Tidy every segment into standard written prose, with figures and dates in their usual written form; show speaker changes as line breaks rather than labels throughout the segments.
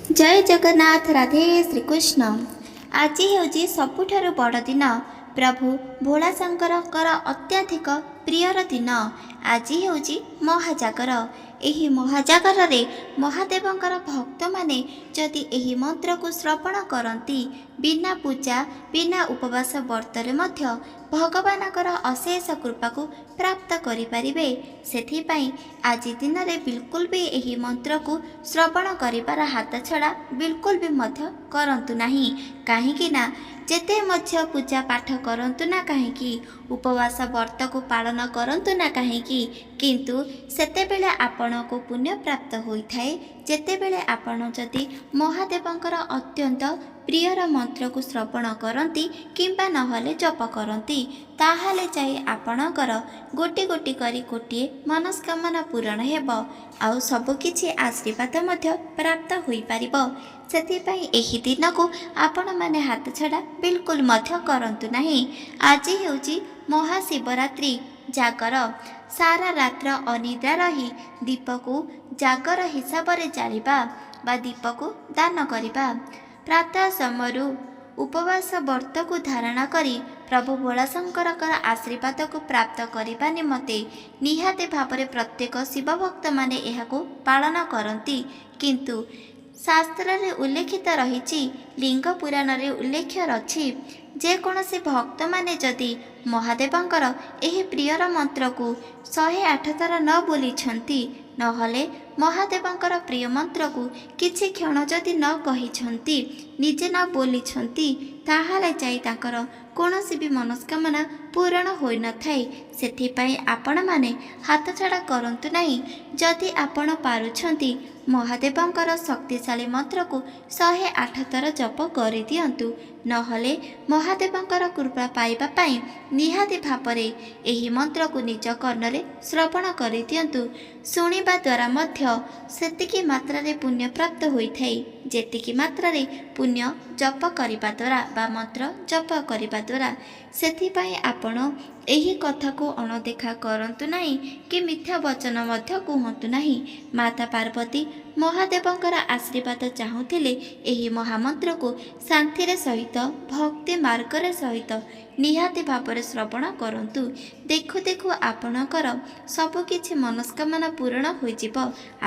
जय जगन्नाथ राधे श्रीकृष्ण। आज हूँ सबुठारु बड़ दिन प्रभु भोलाशंकर अत्याधिक प्रियर दिन। आज हूँ महाजागर। ଏହି ମହାଜାଗରରେ ମହାଦେବଙ୍କର ଭକ୍ତମାନେ ଯଦି ଏହି ମନ୍ତ୍ରକୁ ଶ୍ରବଣ କରନ୍ତି ବିନା ପୂଜା ବିନା ଉପବାସ ବ୍ରତରେ ମଧ୍ୟ ଭଗବାନଙ୍କର ଅଶେଷ କୃପାକୁ ପ୍ରାପ୍ତ କରିପାରିବେ। ସେଥିପାଇଁ ଆଜି ଦିନରେ ବିଲକୁଲ ବି ଏହି ମନ୍ତ୍ରକୁ ଶ୍ରବଣ କରିବାର ହାତ ଛଡ଼ା ବିଲକୁଲ ବି ମଧ୍ୟ କରନ୍ତୁ ନାହିଁ। କାହିଁକି ନା ଯେତେ ମଧ୍ୟ ପୂଜା ପାଠ କରନ୍ତୁ ନା କାହିଁକି, ଉପବାସ ବ୍ରତକୁ ପାଳନ କରନ୍ତୁ ନା କାହିଁକି, କିନ୍ତୁ ସେତେବେଳେ ଆପଣଙ୍କୁ ପୁଣ୍ୟ ପ୍ରାପ୍ତ ହୋଇଥାଏ ଯେତେବେଳେ ଆପଣ ଯଦି ମହାଦେବଙ୍କର ଅତ୍ୟନ୍ତ ପ୍ରିୟର ମନ୍ତ୍ରକୁ ଶ୍ରବଣ କରନ୍ତି କିମ୍ବା ନହେଲେ ଜପ କରନ୍ତି, ତାହେଲେ ଯାଇ ଆପଣଙ୍କର ଗୋଟି ଗୋଟି କରି ଗୋଟିଏ ମନସ୍କାମନା ପୂରଣ ହେବ ଆଉ ସବୁକିଛି ଆଶୀର୍ବାଦ ମଧ୍ୟ ପ୍ରାପ୍ତ ହୋଇପାରିବ। ସେଥିପାଇଁ ଏହି ଦିନକୁ ଆପଣମାନେ ହାତ ଛଡ଼ା ବିଲକୁଲ ମଧ୍ୟ କରନ୍ତୁ ନାହିଁ। ଆଜି ହେଉଛି ମହାଶିବରାତ୍ରି ଜାଗର। ସାରା ରାତ୍ର ଅନିଦ୍ରା ରହି ଦୀପକୁ ଜାଗର ହିସାବରେ ଜାଳିବା ବା ଦୀପକୁ ଦାନ କରିବା। ପ୍ରାତଃ ସମୟରୁ ଉପବାସ ବ୍ରତକୁ ଧାରଣ କରି ପ୍ରଭୁ ଭୋଳାଶଙ୍କରଙ୍କର ଆଶୀର୍ବାଦକୁ ପ୍ରାପ୍ତ କରିବା ନିମନ୍ତେ ନିହାତି ଭାବରେ ପ୍ରତ୍ୟେକ ଶିବ ଭକ୍ତମାନେ ଏହାକୁ ପାଳନ କରନ୍ତି। କିନ୍ତୁ ଶାସ୍ତ୍ରରେ ଉଲ୍ଲେଖିତ ରହିଛି, ଲିଙ୍ଗ ପୁରାଣରେ ଉଲ୍ଲେଖ ଅଛି, ଯେକୌଣସି ଭକ୍ତମାନେ ଯଦି ମହାଦେବଙ୍କର ଏହି ପ୍ରିୟର ମନ୍ତ୍ରକୁ 108 ଥର ନ ବୋଲିଛନ୍ତି, ନହେଲେ ମହାଦେବଙ୍କର ପ୍ରିୟ ମନ୍ତ୍ରକୁ କିଛି କ୍ଷଣ ଯଦି ନ କହିଛନ୍ତି, ନିଜେ ନ ବୋଲିଛନ୍ତି, ତାହେଲେ ଯାଇ ତାଙ୍କର କୌଣସି ବି ମନସ୍କାମନା ପୂରଣ ହୋଇନଥାଏ। ସେଥିପାଇଁ ଆପଣମାନେ ହାତ ଛଡ଼ା କରନ୍ତୁ ନାହିଁ। ଯଦି ଆପଣ ପାରୁଛନ୍ତି ମହାଦେବଙ୍କର ଶକ୍ତିଶାଳୀ ମନ୍ତ୍ରକୁ 108 ଥର ଜପ କରିଦିଅନ୍ତୁ। ନହେଲେ ମହାଦେବଙ୍କର କୃପା ପାଇବା ପାଇଁ ନିହାତି ଭାବରେ ଏହି ମନ୍ତ୍ରକୁ ନିଜ କର୍ଣ୍ଣରେ ଶ୍ରବଣ କରିଦିଅନ୍ତୁ। ଶୁଣିବା ଦ୍ୱାରା ମଧ୍ୟ ସେତିକି ମାତ୍ରାରେ ପୁଣ୍ୟ ପ୍ରାପ୍ତ ହୋଇଥାଏ ଯେତିକି ମାତ୍ରାରେ ପୁଣ୍ୟ ଜପ କରିବା ଦ୍ୱାରା ବା ମନ୍ତ୍ର ଜପ କରିବା ଦ୍ୱାରା। ସେଥିପାଇଁ ଆପଣ ଏହି କଥାକୁ ଅଣଦେଖା କରନ୍ତୁ ନାହିଁ କି ମିଥ୍ୟା ବଚନ ମଧ୍ୟ କୁହନ୍ତୁ ନାହିଁ। ମାତା ପାର୍ବତୀ ମହାଦେବଙ୍କର ଆଶୀର୍ବାଦ ଚାହୁଁଥିଲେ ଏହି ମହାମନ୍ତ୍ରକୁ ଶାନ୍ତିରେ ସହିତ ଭକ୍ତି ମାର୍ଗରେ ସହିତ ନିହାତି ଭାବରେ ଶ୍ରବଣ କରନ୍ତୁ। ଦେଖୁ ଦେଖୁ ଆପଣଙ୍କର ସବୁକିଛି ମନସ୍କାମନା ପୂରଣ ହୋଇଯିବ,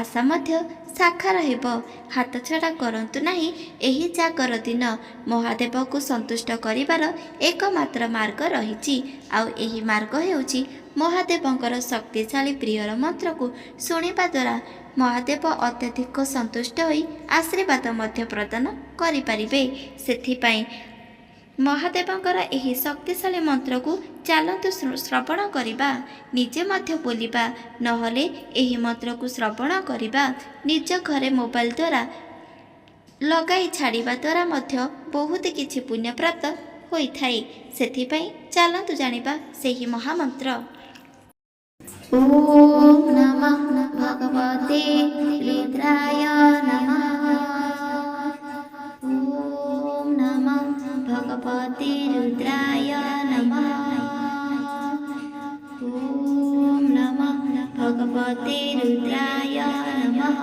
ଆଶା ମଧ୍ୟ ସାକାର ହେବ। ହାତ ଛଡ଼ା କରନ୍ତୁ ନାହିଁ। ଏହି ଜାଗର ଦିନ ମହାଦେବକୁ ସନ୍ତୁଷ୍ଟ କରିବାର ଏକମାତ୍ର ମାର୍ଗ ରହିଛି, ଆଉ ଏହି ମାର୍ଗ ହେଉଛି ମହାଦେବଙ୍କର ଶକ୍ତିଶାଳୀ ପ୍ରିୟର ମନ୍ତ୍ରକୁ ଶୁଣିବା ଦ୍ୱାରା ମହାଦେବ ଅତ୍ୟଧିକ ସନ୍ତୁଷ୍ଟ ହୋଇ ଆଶୀର୍ବାଦ ମଧ୍ୟ ପ୍ରଦାନ କରିପାରିବେ। ସେଥିପାଇଁ ମହାଦେବଙ୍କର ଏହି ଶକ୍ତିଶାଳୀ ମନ୍ତ୍ରକୁ ଚାଲନ୍ତୁ ଶ୍ରବଣ କରିବା, ନିଜେ ମଧ୍ୟ ବୋଲିବା, ନହେଲେ ଏହି ମନ୍ତ୍ରକୁ ଶ୍ରବଣ କରିବା ନିଜ ଘରେ ମୋବାଇଲ ଦ୍ୱାରା ଲଗାଇ ଛାଡ଼ିବା ଦ୍ୱାରା ମଧ୍ୟ ବହୁତ କିଛି ପୁଣ୍ୟ ପ୍ରାପ୍ତ ହୋଇଥାଏ। ସେଥିପାଇଁ ଚାଲନ୍ତୁ ଜାଣିବା ସେହି ମହାମନ୍ତ୍ର। ଓମ୍ ନମଃ ଭଗବତେ ରୁଦ୍ରାୟ ନମଃ। ଓମ୍ ନମଃ ଭଗବତେ ରୁଦ୍ରାୟ ନମଃ। ଓମ୍ ନମଃ ଭଗବତେ ରୁଦ୍ରାୟ ନମଃ।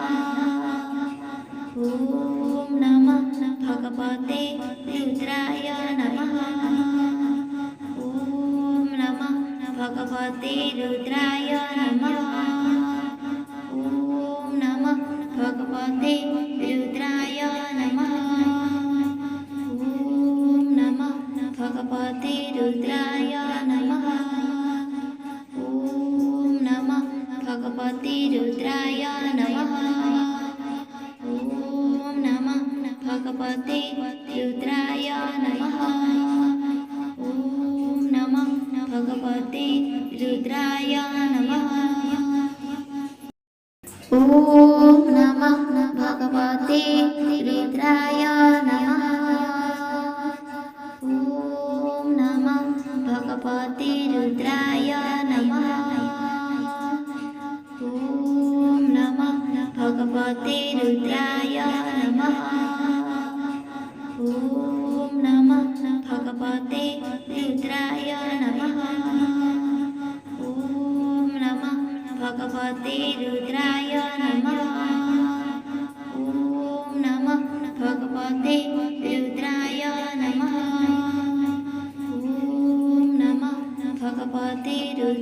ଓମ୍ ନମଃ ଭଗବତେ ରୁଦ୍ରାୟ ନମଃ। ଓମ୍ ନମଃ ଭଗବତେ ରୁଦ୍ରାୟ ନମଃ। ଓମ୍ ନମଃ ଭଗବତେ ରୁଦ୍ରାୟ ନମଃ। ଓମ୍ ନମଃ ଭଗବତେ ରୁଦ୍ରାୟ ନମଃ। ଓମ୍ ନମଃ ଭଗବତେ ରୁଦ୍ରାୟ ନମଃ। ଓମ୍ ନମଃ ଭଗବତେ ରୁଦ୍ରାୟ ନମଃ। ଓମ୍ ନମଃ ଭଗବତେ ରୁଦ୍ରାୟ ନମଃ। ଓମ୍ ନମଃ ଭଗବତେ ରୁଦ୍ରାୟ ନମଃ। ଓମ୍ ନମଃ ଭଗବତେ ରୁଦ୍ରାୟ ନମଃ। ଓମ୍ ନମଃ ଭଗବତେ ରୁଦ୍ରାୟ ନମଃ। ଓମ୍ ନମଃ ଭଗବତେ ରୁଦ୍ରାୟ ନମଃ। ଓମ୍ ନମଃ ଭଗବତେ ରୁଦ୍ରାୟ ନମଃ। ଓମ୍